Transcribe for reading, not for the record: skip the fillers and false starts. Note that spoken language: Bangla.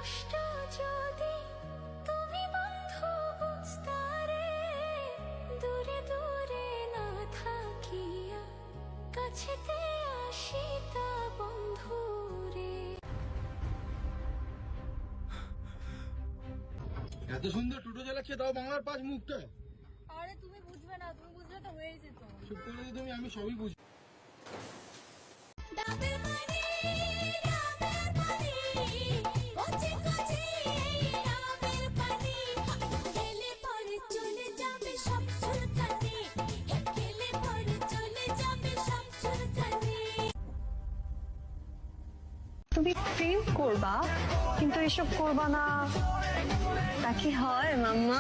কষ্ট যদি তুমি বন্ধু বুঝতারে, দূরে দূরে না থাকিয়া কাছেতে আসিতা বন্ধু রে। এত সুন্দর টোটো চালাচ্ছে, তাও বাংলার পাঁচ মুখটা। আরে তুমি বুঝবে না, তুমি বুঝলে তো হয়ে যেত। চুপ করে তো তুমি, আমি সবই বুঝি। ডাবের পানি, ডাবের পানি, কচি কচি ডাবের পানি, খেলে পরে চলে যাবে সব চুলকানি, খেলে পরে চলে যাবে সব চুলকানি। তুমি প্রেম করবা কিন্তু এসব করবা না, তা কি হয় মাম্মা?